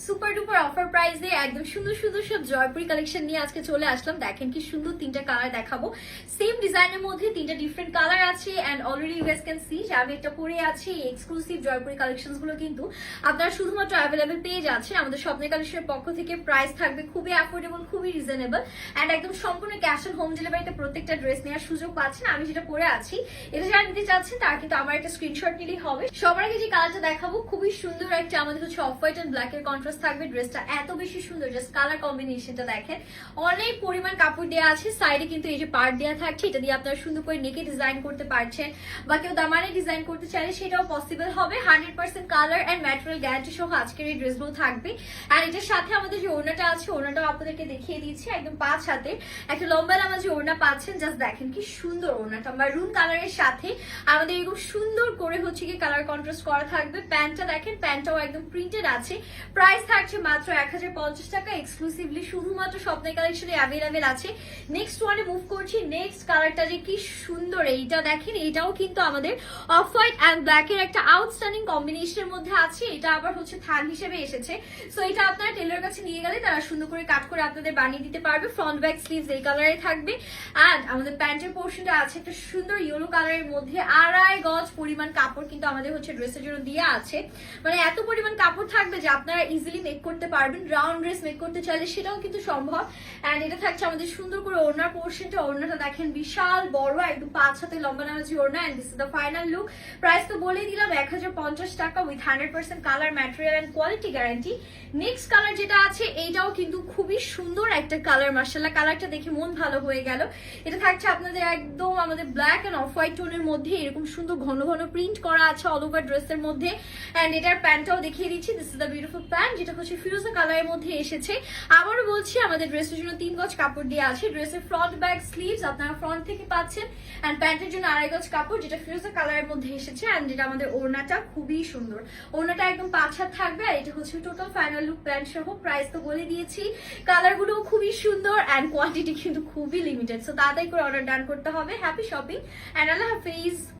Super duper offer প্রাইসে একদম সুন্দর সুন্দর সব জয়পুরি কালেকশন নিয়ে আজকে চলে আসলাম। দেখেন কি সুন্দর তিনটা কালার দেখাবো, সেম ডিজাইনের মধ্যে তিনটা ডিফারেন্ট কালার আছে। And already you guys can see যে আমি একটা পরে আছি। এই এক্সক্লুসিভ জয়পুরি কালেকশনস গুলো কিন্তু আপনারা শুধুমাত্র অ্যাভেলেবেল পেয়ে যাচ্ছেন আমাদের স্বপ্নের কালেকশনের পক্ষ থেকে। প্রাইস থাকবে খুবই অ্যাফোর্ডেবল, খুবই রিজনেবল এন্ড একদম সম্পূর্ণ ক্যাশ অন হোম ডেলিভারিতে প্রত্যেকটা ড্রেস নেওয়ার সুযোগ পাচ্ছেন। আমি যেটা পরে আছি এটা যারা নিতে চাচ্ছেন তারা কিন্তু আমার একটা স্ক্রিনশট নিলেই হবে। সবার আগে যে কালারটা দেখাবো খুবই সুন্দর একটা, আমাদের হচ্ছে অফ হোয়াইট এন্ড ব্ল্যাক এর কন্ট্রাস্ট থাকবে। ড্রেসটা এত বেশি সুন্দর, জাস্ট কালার কম্বিনেশনটা দেখেন। অনেক পরিমাণ কাপড় দেওয়া আছে, সাইডে কিন্তু এই যে পার্ট দেওয়া থাকছে, এটা দিয়ে আপনারা সুন্দর করে নেকে ডিজাইন করতে পারছেন বা কেউ দামানে ডিজাইন করতে চাইলে সেটাও পসিবল হবে। 100% কালার এন্ড ম্যাটেরিয়াল গ্যারান্টি সহ আজকের এই ড্রেসগুলো থাকবে। আর এটার সাথে আমাদের যে ওড়নাটা আছে, ওড়নাটাও আপনাদেরকে দেখিয়ে দিচ্ছি। একদম 5 হাতের একটা লম্বা লামা যে ওড়না পাচ্ছেন, জাস্ট দেখেন কি সুন্দর ওড়নাটা। মারুন কালারের সাথে আমাদের এরকম সুন্দর করে হচ্ছে কি কালার কন্ট্রাস্ট করা থাকবে। প্যান্টটা দেখেন, প্যান্টটাও একদম প্রিন্টেড আছে। প্রাইস থাকছে মাত্র 1050 টাকা, এক্সক্লুসিভলি শুধুমাত্র স্বপ্নের কালেকশনে অ্যাভেলেবেল আছে। নেক্সট ওয়ানে মুভ করছি। নেক্সট কালারটা যে কি সুন্দর, এইটা দেখেন, এটাও কিন্তু আমাদের অফ হোয়াইট এন্ড ব্ল্যাক এর একটা আউটস্ট্যান্ডিং কম্বিনেশনের মধ্যে আছে। এটা আবার হচ্ছে থান হিসেবে এসেছে, সো এটা আপনারা টেলরের কাছে নিয়ে গেলে তারা সুন্দর করে কাট করে আপনাদের বানিয়ে দিতে পারবে। ফ্রন্ট ব্যাক স্লিভস এই কালারে থাকবে। এন্ড আমাদের প্যান্টের পোর্শনটা আছে একটা সুন্দর ইয়েলো কালারের মধ্যে। 2.5 গজ পরিমাণ কাপড় কিন্তু আমাদের হচ্ছে ড্রেসের জন্য দিয়ে আছে। মানে এত পরিমাণ কাপড় থাকবে যে আপনারা ইজিলি মেক করতে পারবেন। রাউন্ড ড্রেস মেক করতে চাইলে সেটাও কিন্তু সম্ভব। এন্ড এটা থাকছে আমাদের সুন্দর করে ওড়নার পোর্শনটা। ওড়নাটা দেখেন বিশাল বড়, একদম 5 হাতে লম্বা নামাজি ওড়না। And this is the final look. Price তো বলেই দিলাম 1050 টাকা with 100% colour material and quality guarantee. Next colour যেটা আছে এইটাও কিন্তু খুবই সুন্দর একটা কালার। মার্শাল্লাহ, কালারটা দেখে মন ভালো হয়ে গেল। এটা থাকছে আপনাদের একদম আমাদের ব্ল্যাক এন্ড অফ হোয়াইট টোনের মধ্যে। এরকম সুন্দর ঘন ঘন প্রিন্ট করা আছে অল ওভার ড্রেসের মধ্যে। এন্ড এটার প্যান্টটাও দেখিয়ে দিচ্ছি। This is the beautiful pant, যেটা হচ্ছে ফিরোজা কালারের মধ্যে এসেছে। আবারও বলছি আমাদের ড্রেসের জন্য 3 গজ কাপড় দেওয়া আছে। ড্রেসের ফ্রন্ট ব্যাক স্লিভস আপনারা ফ্রন্ট থেকে পাচ্ছেন। এন্ড প্যান্টের জন্য 2.5 গজ কাপড়, যেটা ফিরোজা কালারের মধ্যে এসেছে। এন্ড যেটা আমাদের ওড়নাটা খুবই সুন্দর, ওড়নাটা একদম 5 হাত থাকবে। আর এটা হচ্ছে টোটাল ফাইনাল লুক প্যান্ট সহ। প্রাইস তো বলে দিয়েছি, কালারগুলো খুবই সুন্দর এন্ড কোয়ান্টিটি কিন্তু খুবই লিমিটেড। সো তাড়াতাড়ি করে অর্ডার ডান করতে হবে। হ্যাপি শপিং এন্ড আল্লাহ হাফিজ।